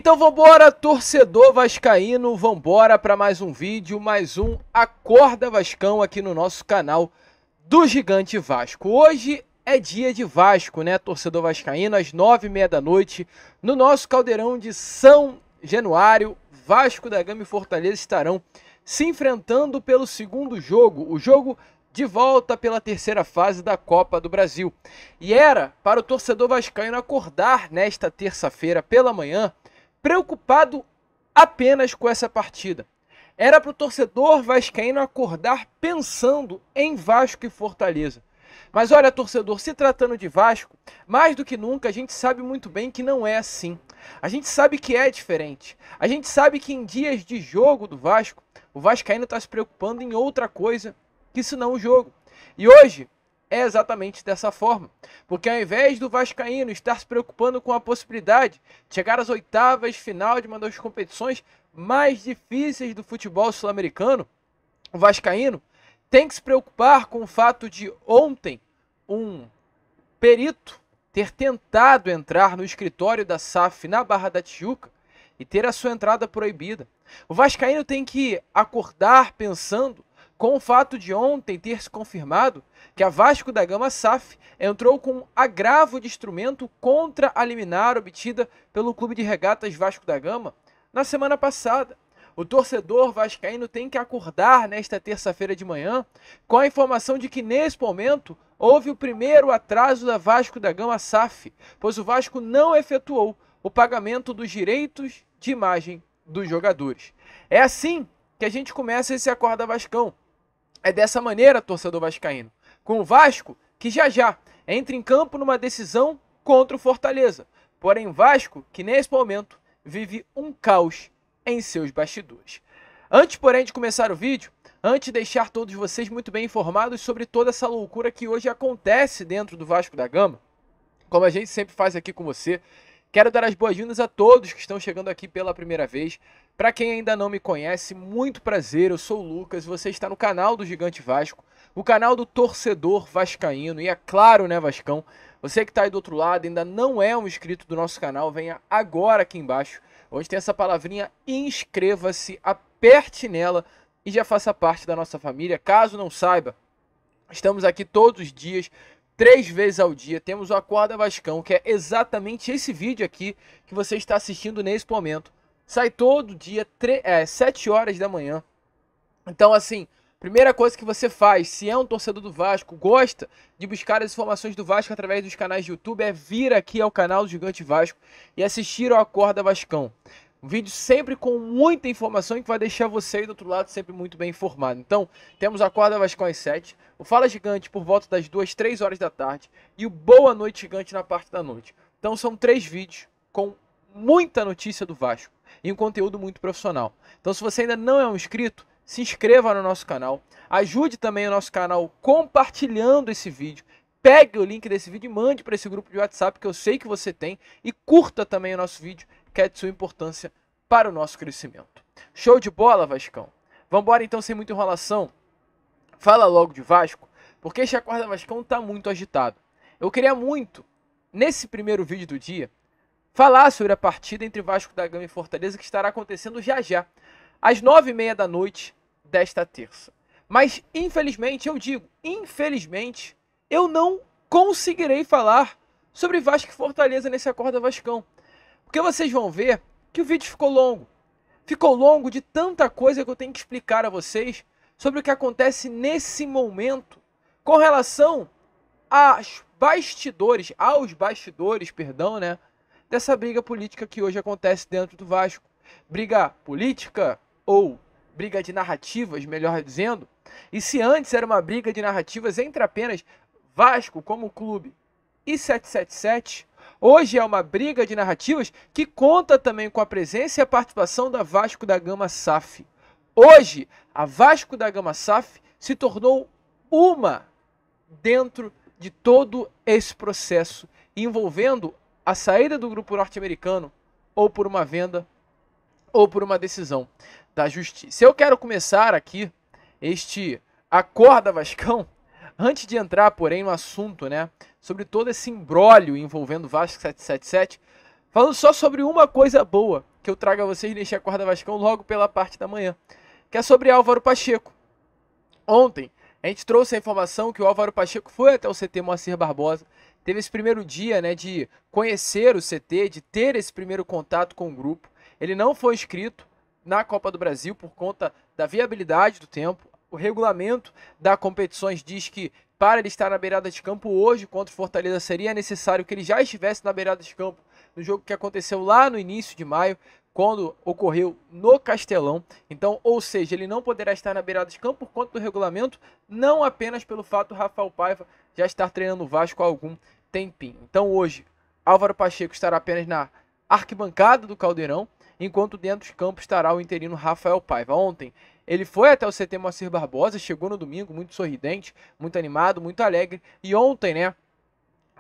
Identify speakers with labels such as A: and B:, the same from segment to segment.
A: Então vambora, torcedor vascaíno, vambora para mais um vídeo, mais um Acorda Vascão aqui no nosso canal do Gigante Vasco. Hoje é dia de Vasco, né, torcedor vascaíno, às 9h30 da noite, no nosso caldeirão de São Januário, Vasco da Gama e Fortaleza estarão se enfrentando pelo segundo jogo, o jogo de volta pela terceira fase da Copa do Brasil. E era para o torcedor vascaíno acordar nesta terça-feira pela manhã, preocupado apenas com essa partida. Era para o torcedor vascaíno acordar pensando em Vasco e Fortaleza. Mas olha, torcedor, se tratando de Vasco, mais do que nunca a gente sabe muito bem que não é assim. A gente sabe que é diferente. A gente sabe que em dias de jogo do Vasco, o vascaíno está se preocupando em outra coisa que senão o jogo. E hoje é exatamente dessa forma, porque ao invés do vascaíno estar se preocupando com a possibilidade de chegar às oitavas de final de uma das competições mais difíceis do futebol sul-americano, o vascaíno tem que se preocupar com o fato de ontem um perito ter tentado entrar no escritório da SAF na Barra da Tijuca e ter a sua entrada proibida. O vascaíno tem que acordar pensando com o fato de ontem ter se confirmado que a Vasco da Gama SAF entrou com agravo de instrumento contra a liminar obtida pelo Clube de Regatas Vasco da Gama na semana passada. O torcedor vascaíno tem que acordar nesta terça-feira de manhã com a informação de que nesse momento houve o primeiro atraso da Vasco da Gama SAF, pois o Vasco não efetuou o pagamento dos direitos de imagem dos jogadores. É assim que a gente começa esse Acorda Vascão. É dessa maneira, torcedor vascaíno, com o Vasco que já entra em campo numa decisão contra o Fortaleza. Porém, Vasco que nesse momento vive um caos em seus bastidores. Antes, porém, de começar o vídeo, antes de deixar todos vocês muito bem informados sobre toda essa loucura que hoje acontece dentro do Vasco da Gama, como a gente sempre faz aqui com você, quero dar as boas-vindas a todos que estão chegando aqui pela primeira vez. Para quem ainda não me conhece, muito prazer, eu sou o Lucas, você está no canal do Gigante Vasco, o canal do torcedor vascaíno, e é claro, né, Vascão, você que está aí do outro lado, ainda não é um inscrito do nosso canal, venha agora aqui embaixo, onde tem essa palavrinha inscreva-se, aperte nela e já faça parte da nossa família. Caso não saiba, estamos aqui todos os dias, 3 vezes ao dia, temos o Acorda Vascão, que é exatamente esse vídeo aqui que você está assistindo nesse momento. Sai todo dia, 7 horas da manhã. Então, assim, primeira coisa que você faz, se é um torcedor do Vasco, gosta de buscar as informações do Vasco através dos canais de YouTube, é vir aqui ao canal do Gigante Vasco e assistir ao Acorda Vascão. Um vídeo sempre com muita informação que vai deixar você aí do outro lado sempre muito bem informado. Então, temos o Acorda Vascão às 7, o Fala Gigante por volta das 2, 3 horas da tarde e o Boa Noite Gigante na parte da noite. Então, são 3 vídeos com muita notícia do Vasco e um conteúdo muito profissional. Então, se você ainda não é um inscrito, se inscreva no nosso canal, ajude também o nosso canal compartilhando esse vídeo, pegue o link desse vídeo e mande para esse grupo de WhatsApp que eu sei que você tem e curta também o nosso vídeo, que é de sua importância para o nosso crescimento. Show de bola, Vascão? Vamos embora então sem muita enrolação, fala logo de Vasco, porque este Acorda Vascão está muito agitado. Eu queria muito, nesse primeiro vídeo do dia, falar sobre a partida entre Vasco da Gama e Fortaleza que estará acontecendo já, às 9h30 da noite desta terça. Mas, infelizmente, eu digo, infelizmente, eu não conseguirei falar sobre Vasco e Fortaleza nesse Acorda Vascão. Porque vocês vão ver que o vídeo ficou longo. Ficou longo de tanta coisa que eu tenho que explicar a vocês sobre o que acontece nesse momento com relação aos bastidores, né, dessa briga política que hoje acontece dentro do Vasco. Briga política ou briga de narrativas, melhor dizendo. E se antes era uma briga de narrativas entre apenas Vasco como clube e 777, hoje é uma briga de narrativas que conta também com a presença e a participação da Vasco da Gama SAF. Hoje, a Vasco da Gama SAF se tornou uma dentro de todo esse processo, envolvendo a saída do grupo norte-americano, ou por uma venda, ou por uma decisão da justiça. Eu quero começar aqui este Acorda Vascão, antes de entrar, porém, no assunto, né, sobre todo esse imbróglio envolvendo o Vasco 777, falando só sobre uma coisa boa que eu trago a vocês neste Acorda Vascão logo pela parte da manhã, que é sobre Álvaro Pacheco. Ontem a gente trouxe a informação que o Álvaro Pacheco foi até o CT Moacir Barbosa, teve esse primeiro dia, né, de conhecer o CT, de ter esse primeiro contato com o grupo. Ele não foi inscrito na Copa do Brasil por conta da viabilidade do tempo. O regulamento da competições diz que para ele estar na beirada de campo hoje contra o Fortaleza seria necessário que ele já estivesse na beirada de campo no jogo que aconteceu lá no início de maio, quando ocorreu no Castelão. Então, ou seja, ele não poderá estar na beirada de campo por conta do regulamento, não apenas pelo fato do Rafael Paiva já estar treinando o Vasco há algum tempinho. Então hoje, Álvaro Pacheco estará apenas na arquibancada do Caldeirão, enquanto dentro de campo estará o interino Rafael Paiva. Ontem ele foi até o CT Moacir Barbosa, chegou no domingo muito sorridente, muito animado, muito alegre, e ontem, né,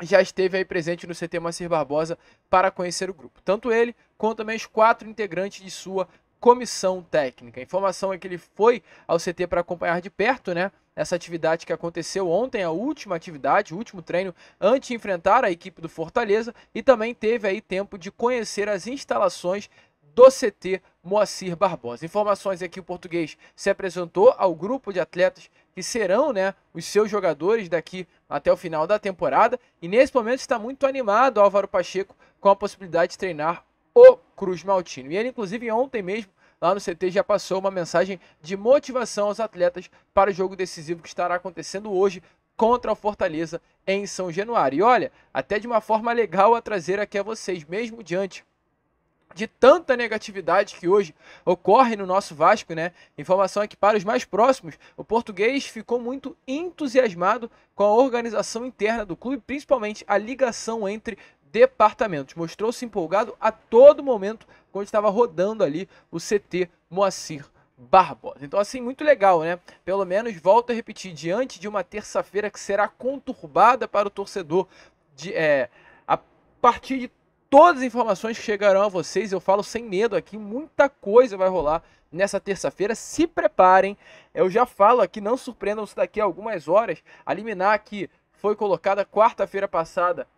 A: já esteve aí presente no CT Moacir Barbosa para conhecer o grupo. Tanto ele, quanto também os 4 integrantes de sua comissão técnica. A informação é que ele foi ao CT para acompanhar de perto, né, essa atividade que aconteceu ontem, a última atividade, o último treino antes de enfrentar a equipe do Fortaleza, e também teve aí tempo de conhecer as instalações do CT Moacir Barbosa. Informações aqui: o português se apresentou ao grupo de atletas que serão, né, os seus jogadores daqui até o final da temporada, e nesse momento está muito animado Álvaro Pacheco com a possibilidade de treinar o Cruz Maltino. E ele, inclusive, ontem mesmo, lá no CT, já passou uma mensagem de motivação aos atletas para o jogo decisivo que estará acontecendo hoje contra o Fortaleza em São Januário. E olha, até de uma forma legal a trazer aqui a vocês, mesmo diante de tanta negatividade que hoje ocorre no nosso Vasco, né? Informação é que para os mais próximos, o português ficou muito entusiasmado com a organização interna do clube, principalmente a ligação entre departamentos. Mostrou-se empolgado a todo momento quando estava rodando ali o CT Moacir Barbosa. Então, assim, muito legal, né? Pelo menos, volto a repetir, diante de uma terça-feira que será conturbada para o torcedor, a partir de todas as informações que chegarão a vocês, eu falo sem medo aqui, muita coisa vai rolar nessa terça-feira. Se preparem, eu já falo aqui, não surpreendam-se daqui a algumas horas, a liminar que foi colocada quarta-feira passada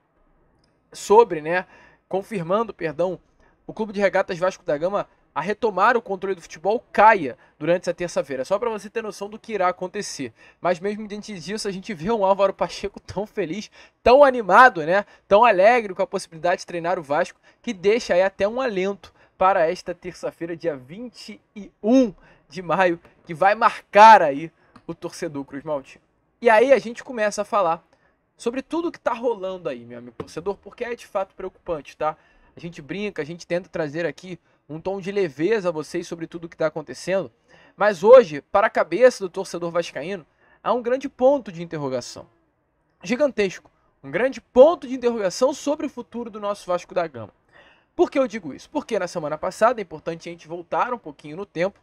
A: sobre, né, confirmando, perdão, o Clube de Regatas Vasco da Gama a retomar o controle do futebol caia durante essa terça-feira, só para você ter noção do que irá acontecer. Mas mesmo diante disso, a gente vê um Álvaro Pacheco tão feliz, tão animado, né, tão alegre com a possibilidade de treinar o Vasco, que deixa aí até um alento para esta terça-feira, dia 21 de maio, que vai marcar aí o torcedor Cruz Maltino. E aí a gente começa a falar sobre tudo que está rolando aí, meu amigo torcedor, porque é de fato preocupante, tá? A gente brinca, a gente tenta trazer aqui um tom de leveza a vocês sobre tudo o que está acontecendo, mas hoje, para a cabeça do torcedor vascaíno, há um grande ponto de interrogação, gigantesco, um grande ponto de interrogação sobre o futuro do nosso Vasco da Gama. Por que eu digo isso? Porque na semana passada, é importante a gente voltar um pouquinho no tempo,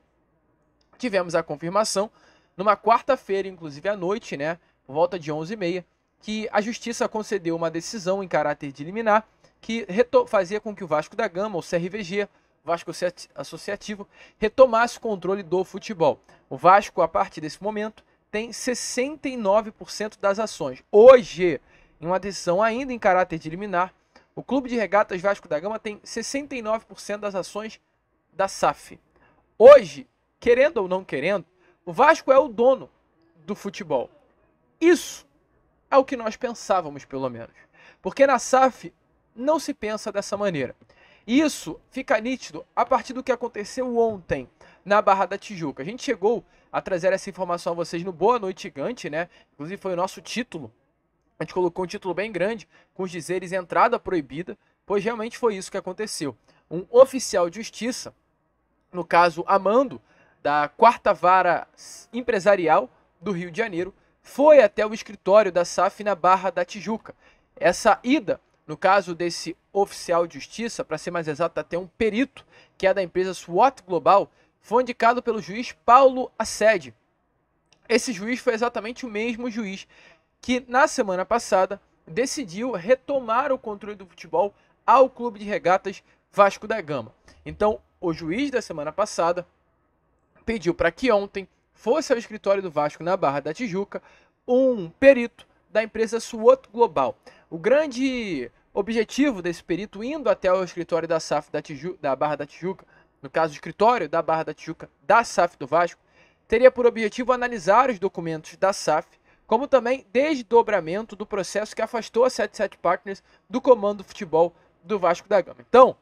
A: tivemos a confirmação, numa quarta-feira, inclusive à noite, né, por volta de 11h30, que a Justiça concedeu uma decisão em caráter de liminar que fazia com que o Vasco da Gama, o CRVG, Vasco Associativo, retomasse o controle do futebol. O Vasco, a partir desse momento, tem 69% das ações. Hoje, em uma decisão ainda em caráter de liminar, o Clube de Regatas Vasco da Gama tem 69% das ações da SAF. Hoje, querendo ou não querendo, o Vasco é o dono do futebol. Isso é o que nós pensávamos, pelo menos. Porque na SAF não se pensa dessa maneira. Isso fica nítido a partir do que aconteceu ontem na Barra da Tijuca. A gente chegou a trazer essa informação a vocês no Boa Noite Gigante, né? Inclusive foi o nosso título. A gente colocou um título bem grande, com os dizeres entrada proibida, pois realmente foi isso que aconteceu. Um oficial de justiça, no caso Amando, da 4ª Vara Empresarial do Rio de Janeiro, foi até o escritório da SAF na Barra da Tijuca. Essa ida, no caso desse oficial de justiça, para ser mais exato, até um perito, que é da empresa SWOT Global, foi indicado pelo juiz Paulo Assede. Esse juiz foi exatamente o mesmo juiz que, na semana passada, decidiu retomar o controle do futebol ao Clube de Regatas Vasco da Gama. Então, o juiz da semana passada pediu para que ontem fosse ao escritório do Vasco na Barra da Tijuca um perito da empresa SWOT Global. O grande objetivo desse perito indo até o escritório da SAF da Barra da Tijuca, no caso o escritório da Barra da Tijuca da SAF do Vasco, teria por objetivo analisar os documentos da SAF, como também desdobramento do processo que afastou a 77 Partners do comando do futebol do Vasco da Gama. Então,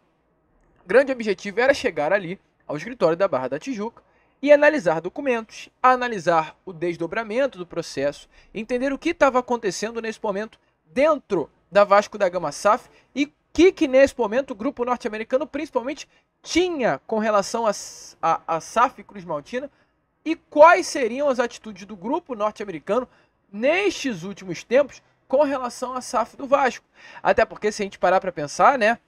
A: o grande objetivo era chegar ali ao escritório da Barra da Tijuca e analisar documentos, analisar o desdobramento do processo, entender o que estava acontecendo nesse momento dentro da Vasco da Gama SAF e o que nesse momento o grupo norte-americano principalmente tinha com relação a SAF Cruz Maltina e quais seriam as atitudes do grupo norte-americano nestes últimos tempos com relação à SAF do Vasco. Até porque, se a gente parar para pensar, né,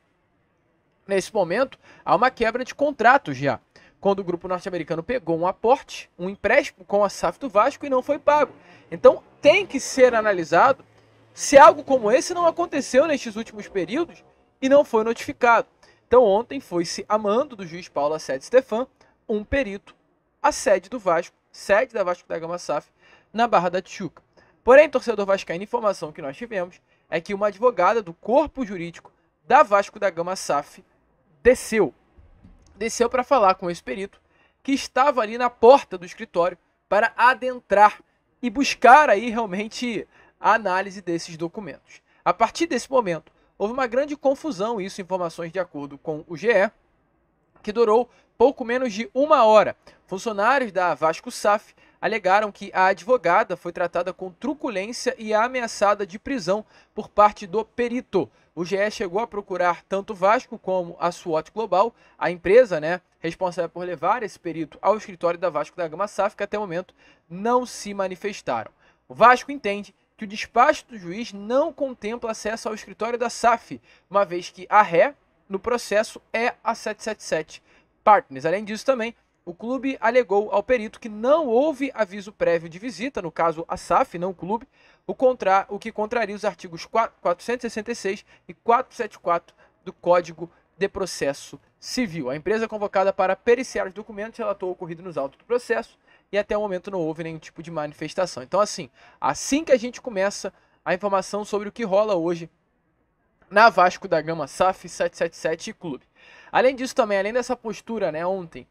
A: nesse momento há uma quebra de contrato já, quando o grupo norte-americano pegou um aporte, um empréstimo com a SAF do Vasco e não foi pago. Então tem que ser analisado se algo como esse não aconteceu nestes últimos períodos e não foi notificado. Então ontem foi-se a mando do juiz Paulo Assede Stefan, um perito, à sede do Vasco, sede da Vasco da Gama SAF, na Barra da Tijuca. Porém, torcedor vascaíno, a informação que nós tivemos é que uma advogada do corpo jurídico da Vasco da Gama SAF desceu para falar com esse perito que estava ali na porta do escritório para adentrar e buscar aí realmente a análise desses documentos. A partir desse momento, houve uma grande confusão, isso informações de acordo com o GE, que durou pouco menos de 1 hora. Funcionários da Vasco SAF alegaram que a advogada foi tratada com truculência e ameaçada de prisão por parte do perito. O GE chegou a procurar tanto o Vasco como a SWOT Global, a empresa, né, responsável por levar esse perito ao escritório da Vasco da Gama SAF, que até o momento não se manifestaram. O Vasco entende que o despacho do juiz não contempla acesso ao escritório da SAF, uma vez que a ré no processo é a 777 Partners. Além disso também, o clube alegou ao perito que não houve aviso prévio de visita, no caso a SAF, não o clube, o que contraria os artigos 466 e 474 do Código de Processo Civil. A empresa convocada para periciar os documentos relatou o ocorrido nos autos do processo e até o momento não houve nenhum tipo de manifestação. Então assim que a gente começa a informação sobre o que rola hoje na Vasco da Gama SAF 777 e Clube. Além disso também, além dessa postura, né, ontem,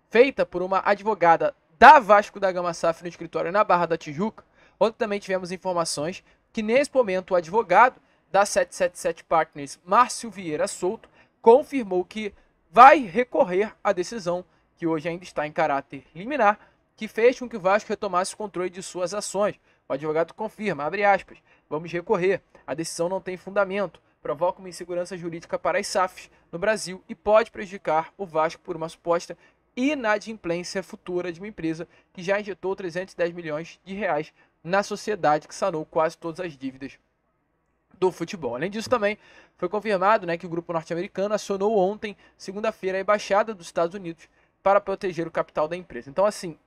A: feita por uma advogada da Vasco da Gama SAF no escritório na Barra da Tijuca, ontem também tivemos informações que nesse momento o advogado da 777 Partners, Márcio Vieira Souto, confirmou que vai recorrer à decisão, que hoje ainda está em caráter liminar, que fez com que o Vasco retomasse o controle de suas ações. O advogado confirma, abre aspas, vamos recorrer, a decisão não tem fundamento, provoca uma insegurança jurídica para as SAFs no Brasil e pode prejudicar o Vasco por uma suposta inadimplência futura de uma empresa que já injetou 310 milhões de reais na sociedade, que sanou quase todas as dívidas do futebol. Além disso também foi confirmado, né, que o grupo norte-americano acionou ontem, segunda-feira, a embaixada dos Estados Unidos para proteger o capital da empresa. Então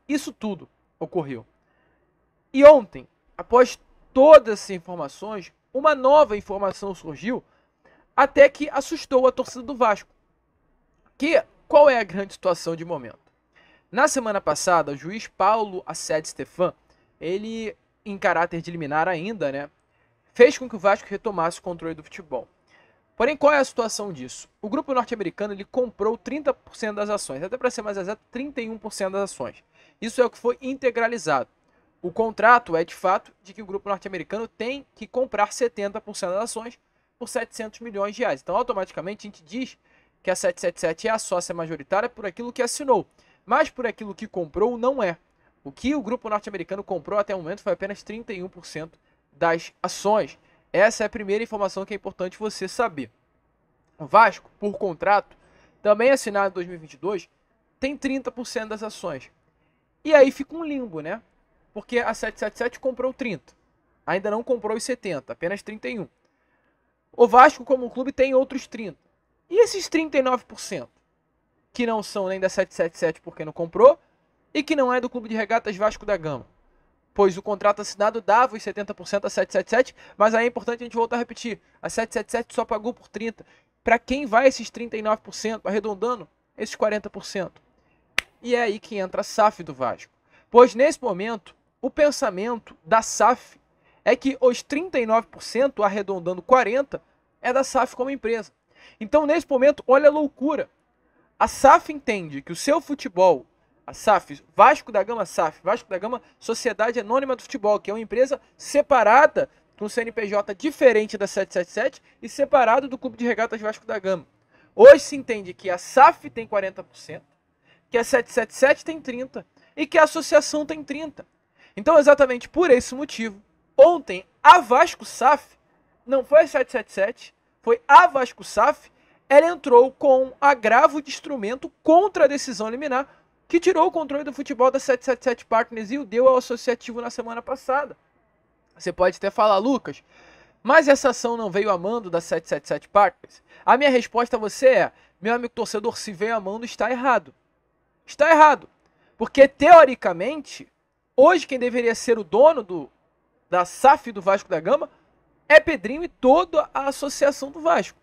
A: isso tudo ocorreu. E ontem, após todas essas informações, uma nova informação surgiu até que assustou a torcida do Vasco. Qual é a grande situação de momento? Na semana passada, o juiz Paulo Assede Stefan, ele, em caráter de liminar ainda, né, fez com que o Vasco retomasse o controle do futebol. Porém, qual é a situação disso? O grupo norte-americano ele comprou 30% das ações, até para ser mais exato, 31% das ações. Isso é o que foi integralizado. O contrato é, de fato, de que o grupo norte-americano tem que comprar 70% das ações por 700 milhões de reais. Então, automaticamente, a gente diz que a 777 é a sócia majoritária por aquilo que assinou, mas por aquilo que comprou não é. O que o grupo norte-americano comprou até o momento foi apenas 31% das ações. Essa é a primeira informação que é importante você saber. O Vasco, por contrato, também assinado em 2022, tem 30% das ações. E aí fica um limbo, né? Porque a 777 comprou 30%. Ainda não comprou os 70%, apenas 31%. O Vasco, como clube, tem outros 30%. E esses 39%? Que não são nem da 777 porque não comprou, e que não é do Clube de Regatas Vasco da Gama. Pois o contrato assinado dava os 70% a 777, mas aí é importante a gente voltar a repetir. A 777 só pagou por 30%. Para quem vai esses 39%, arredondando esses 40%? E é aí que entra a SAF do Vasco. Pois nesse momento, o pensamento da SAF é que os 39%, arredondando 40%, é da SAF como empresa. Então, nesse momento, olha a loucura. A SAF entende que o seu futebol, a SAF, Vasco da Gama SAF, Vasco da Gama Sociedade Anônima do Futebol, que é uma empresa separada, com CNPJ diferente da 777 e separado do Clube de Regatas Vasco da Gama. Hoje se entende que a SAF tem 40%, que a 777 tem 30% e que a associação tem 30%. Então, exatamente por esse motivo, ontem a Vasco SAF, não foi a 777, foi a Vasco SAF, ela entrou com agravo de instrumento contra a decisão liminar que tirou o controle do futebol da 777 Partners e o deu ao associativo na semana passada. Você pode até falar, Lucas, mas essa ação não veio a mando da 777 Partners? A minha resposta a você é, meu amigo torcedor, se veio a mando, está errado. Está errado. Porque, teoricamente, hoje quem deveria ser o dono da SAF do Vasco da Gama é Pedrinho e toda a associação do Vasco.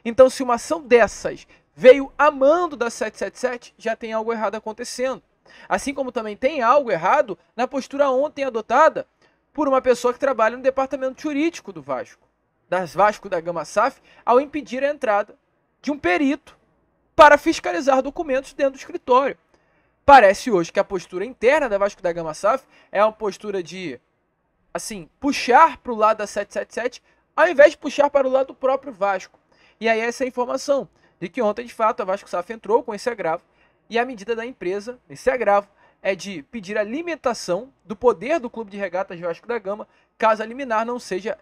A: Então, se uma ação dessas veio a mando da 777, já tem algo errado acontecendo. Assim como também tem algo errado na postura ontem adotada por uma pessoa que trabalha no departamento jurídico do Vasco, das Vasco da Gama SAF, ao impedir a entrada de um perito para fiscalizar documentos dentro do escritório. Parece hoje que a postura interna da Vasco da Gama SAF é uma postura de, assim, puxar para o lado da 777, ao invés de puxar para o lado do próprio Vasco. E aí essa é a informação de que ontem, de fato, a Vasco SAF entrou com esse agravo e a medida da empresa, esse agravo, é de pedir a limitação do poder do Clube de Regatas Vasco da Gama, caso a liminar não seja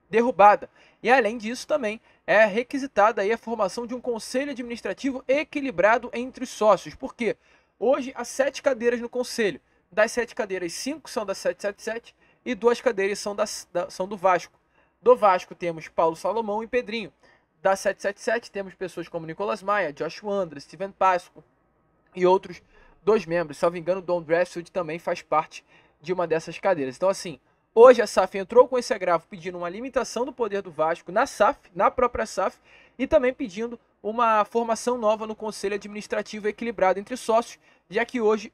A: derrubada. E além disso também é requisitada aí a formação de um conselho administrativo equilibrado entre os sócios. Por quê? Hoje há 7 cadeiras no conselho. Das 7 cadeiras, 5 são da 777 e 2 cadeiras são do Vasco. Do Vasco temos Paulo Salomão e Pedrinho. Da 777 temos pessoas como Nicolas Maia, Josh Wander, Steven Pasco e outros 2 membros. Se não me engano, Don Dressfield também faz parte de uma dessas cadeiras. Então, assim, hoje a SAF entrou com esse agravo pedindo uma limitação do poder do Vasco na SAF, na própria SAF, e também pedindo uma formação nova no Conselho Administrativo equilibrado entre sócios, já que hoje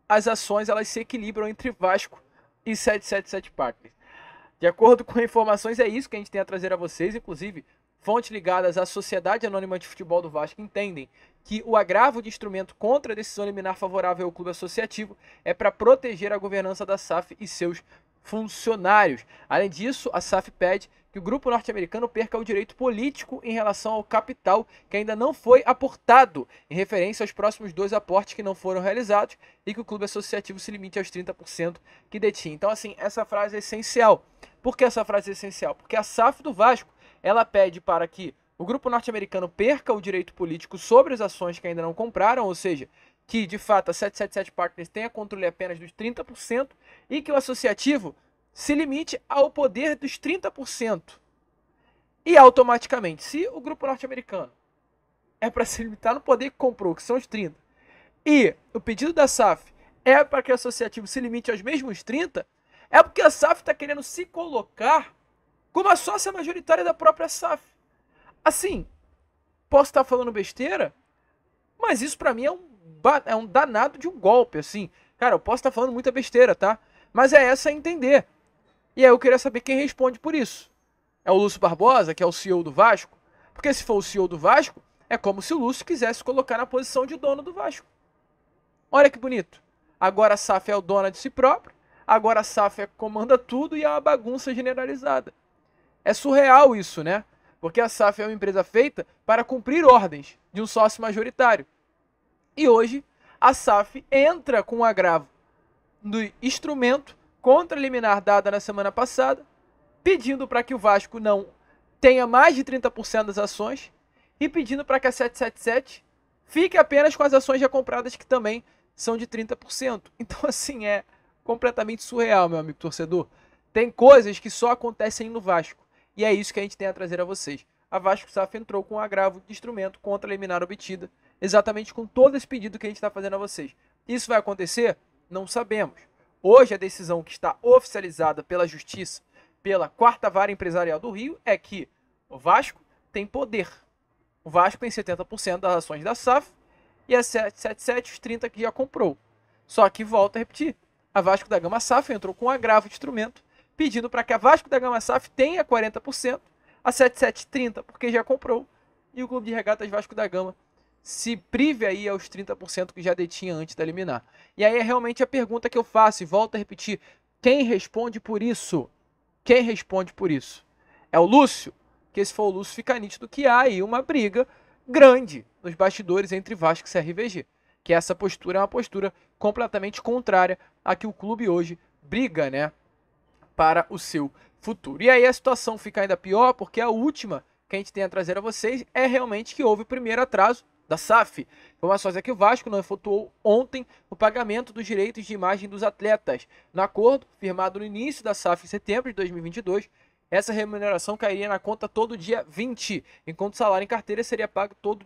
A: as ações elas se equilibram entre Vasco e 777 Partners. De acordo com informações, é isso que a gente tem a trazer a vocês, inclusive fontes ligadas à Sociedade Anônima de Futebol do Vasco entendem que o agravo de instrumento contra a decisão liminar favorável ao clube associativo é para proteger a governança da SAF e seus funcionários. Além disso, a SAF pede que o grupo norte-americano perca o direito político em relação ao capital que ainda não foi aportado, em referência aos próximos 2 aportes que não foram realizados e que o clube associativo se limite aos 30% que detinha. Então, assim, essa frase é essencial. Por que essa frase é essencial? Porque a SAF do Vasco ela pede para que o grupo norte-americano perca o direito político sobre as ações que ainda não compraram, ou seja, que de fato a 777 Partners tenha controle apenas dos 30% e que o associativo se limite ao poder dos 30%. E automaticamente, se o grupo norte-americano é para se limitar no poder que comprou, que são os 30%, e o pedido da SAF é para que o associativo se limite aos mesmos 30%, é porque a SAF está querendo se colocar como a sócia majoritária da própria SAF. Assim, posso estar falando besteira, mas isso para mim é um danado de um golpe, assim. Cara, eu posso estar falando muita besteira, tá? Mas é essa a entender. E aí eu queria saber quem responde por isso. É o Lúcio Barbosa, que é o CEO do Vasco? Porque se for o CEO do Vasco, é como se o Lúcio quisesse colocar na posição de dono do Vasco. Olha que bonito. Agora a SAF é o dono de si próprio, agora a SAF comanda tudo e é uma bagunça generalizada. É surreal isso, né? Porque a SAF é uma empresa feita para cumprir ordens de um sócio majoritário. E hoje a SAF entra com um agravo do instrumento contra a liminar dada na semana passada, pedindo para que o Vasco não tenha mais de 30% das ações e pedindo para que a 777 fique apenas com as ações já compradas que também são de 30%. Então, assim, é completamente surreal, meu amigo torcedor. Tem coisas que só acontecem no Vasco. E é isso que a gente tem a trazer a vocês. A Vasco SAF entrou com um agravo de instrumento contra a liminar obtida, exatamente com todo esse pedido que a gente está fazendo a vocês. Isso vai acontecer? Não sabemos. Hoje a decisão que está oficializada pela Justiça, pela 4ª Vara Empresarial do Rio, é que o Vasco tem poder. O Vasco tem 70% das ações da SAF e a 777 os 30% que já comprou. Só que, volto a repetir, a Vasco da Gama SAF entrou com um agravo de instrumento, pedindo para que a Vasco da Gama SAF tenha 40%, A 77 30, porque já comprou. E o Clube de Regatas Vasco da Gama se prive aí aos 30% que já detinha antes da liminar. E aí é realmente a pergunta que eu faço, e volto a repetir, quem responde por isso? Quem responde por isso? É o Lúcio? Porque se for o Lúcio, fica nítido que há aí uma briga grande nos bastidores entre Vasco e CRVG. Que essa postura é uma postura completamente contrária a que o clube hoje briga, né, para o seu futuro. E aí a situação fica ainda pior, porque a última que a gente tem a trazer a vocês é realmente que houve o primeiro atraso da SAF. Informações é que o Vasco não efetuou ontem o pagamento dos direitos de imagem dos atletas. No acordo, firmado no início da SAF em setembro de 2022, essa remuneração cairia na conta todo dia 20, enquanto o salário em carteira seria pago todo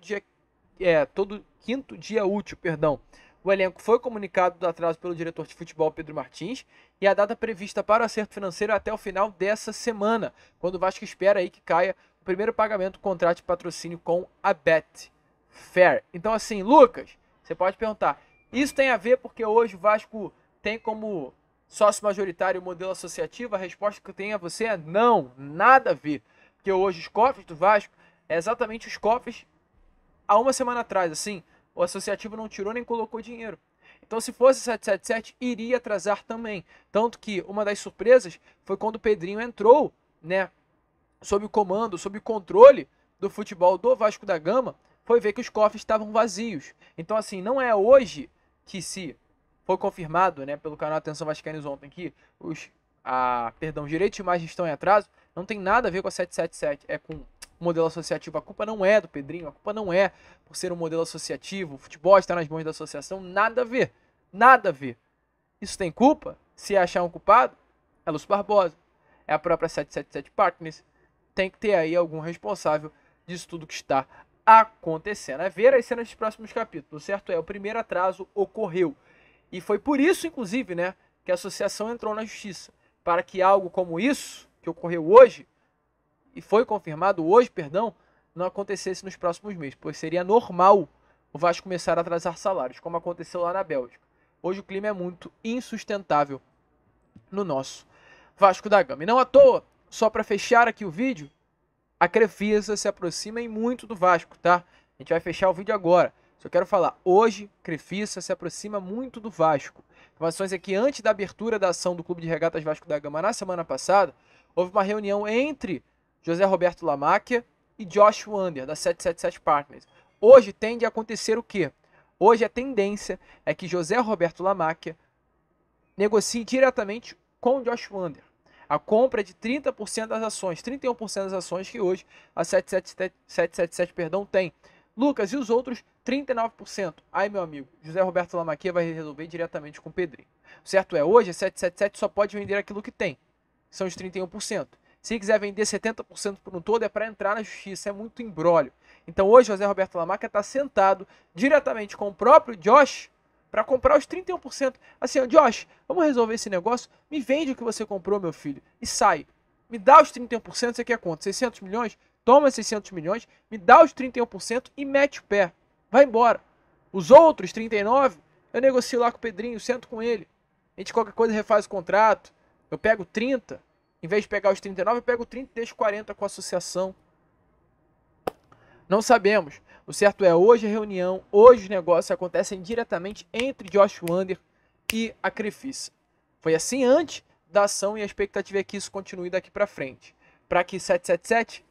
A: quinto dia útil, perdão. O elenco foi comunicado do atraso pelo diretor de futebol Pedro Martins e a data prevista para o acerto financeiro é até o final dessa semana, quando o Vasco espera aí que caia o primeiro pagamento do contrato de patrocínio com a Betfair. Então assim, Lucas, você pode perguntar, isso tem a ver porque hoje o Vasco tem como sócio majoritário o modelo associativo? A resposta que eu tenho a você é não, nada a ver. Porque hoje os cofres do Vasco é exatamente os cofres há uma semana atrás, assim, o associativo não tirou nem colocou dinheiro. Então, se fosse 777, iria atrasar também. Tanto que uma das surpresas foi quando o Pedrinho entrou, né, sob o comando, sob o controle do futebol do Vasco da Gama, foi ver que os cofres estavam vazios. Então, assim, não é hoje que se foi confirmado, né, pelo canal Atenção Vascaínos ontem que os direitos de imagem estão em atraso, não tem nada a ver com a 777, é com o modelo associativo. A culpa não é do Pedrinho, a culpa não é por ser um modelo associativo, o futebol está nas mãos da associação, nada a ver, nada a ver. Isso tem culpa? Se achar um culpado, é Lúcio Barbosa, é a própria 777 Partners, tem que ter aí algum responsável disso tudo que está acontecendo. É ver as cenas dos próximos capítulos, certo? O primeiro atraso ocorreu. E foi por isso, inclusive, né, que a associação entrou na justiça, para que algo como isso, que ocorreu hoje, e foi confirmado hoje, perdão, não acontecesse nos próximos meses, pois seria normal o Vasco começar a atrasar salários, como aconteceu lá na Bélgica. Hoje o clima é muito insustentável no nosso Vasco da Gama. E não à toa, só para fechar aqui o vídeo, a Crefisa se aproxima em muito do Vasco, tá? A gente vai fechar o vídeo agora. Só quero falar, hoje Crefisa se aproxima muito do Vasco. Informações é que antes da abertura da ação do Clube de Regatas Vasco da Gama na semana passada, houve uma reunião entre José Roberto Lamáquia e Josh Wander, da 777 Partners. Hoje tende a acontecer o quê? Hoje a tendência é que José Roberto Lamáquia negocie diretamente com Josh Wander a compra de 30% das ações, 31% das ações que hoje a 777 tem. Lucas, e os outros 39%? Aí, meu amigo, José Roberto Lamáquia vai resolver diretamente com o Pedrinho. O certo é, hoje a 777 só pode vender aquilo que tem, são os 31%. Se quiser vender 70% por um todo, é para entrar na justiça, é muito imbróglio. Então hoje José Roberto Lamáquia está sentado diretamente com o próprio Josh para comprar os 31%. Assim, ó, Josh, vamos resolver esse negócio? Me vende o que você comprou, meu filho, e sai. Me dá os 31%, você quer quanto? 600 milhões? Toma 600 milhões, me dá os 31% e mete o pé. Vai embora. Os outros 39%, eu negocio lá com o Pedrinho, sento com ele. A gente qualquer coisa refaz o contrato. Eu pego 30%. Em vez de pegar os 39, eu pego 30 e deixo 40 com a associação. Não sabemos. O certo é, hoje a reunião, hoje os negócios acontecem diretamente entre Josh Wander e a Crefisa. Foi assim antes da ação e a expectativa é que isso continue daqui para frente. Para que 777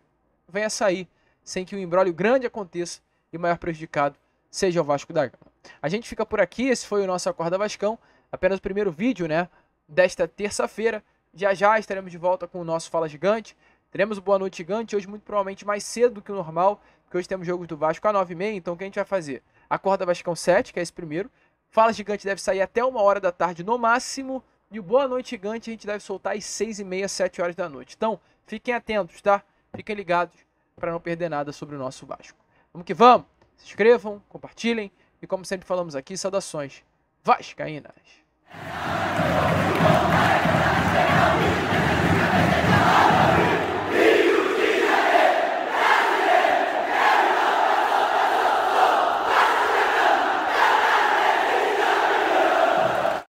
A: venha sair sem que um imbróglio grande aconteça e o maior prejudicado seja o Vasco da Gama. A gente fica por aqui, esse foi o nosso Acorda Vascão, apenas o primeiro vídeo, né, desta terça-feira. Já já estaremos de volta com o nosso Fala Gigante. Teremos o Boa Noite Gigante, hoje muito provavelmente mais cedo do que o normal, porque hoje temos jogos do Vasco às 9h30, então o que a gente vai fazer? Acorda Vascão 7, que é esse primeiro. Fala Gigante deve sair até 1h da tarde no máximo, e o Boa Noite Gigante a gente deve soltar às 6h30, 7h da noite. Então, fiquem atentos, tá? Fiquem ligados para não perder nada sobre o nosso Vasco. Vamos que vamos! Se inscrevam, compartilhem, e como sempre falamos aqui, saudações vascaínas!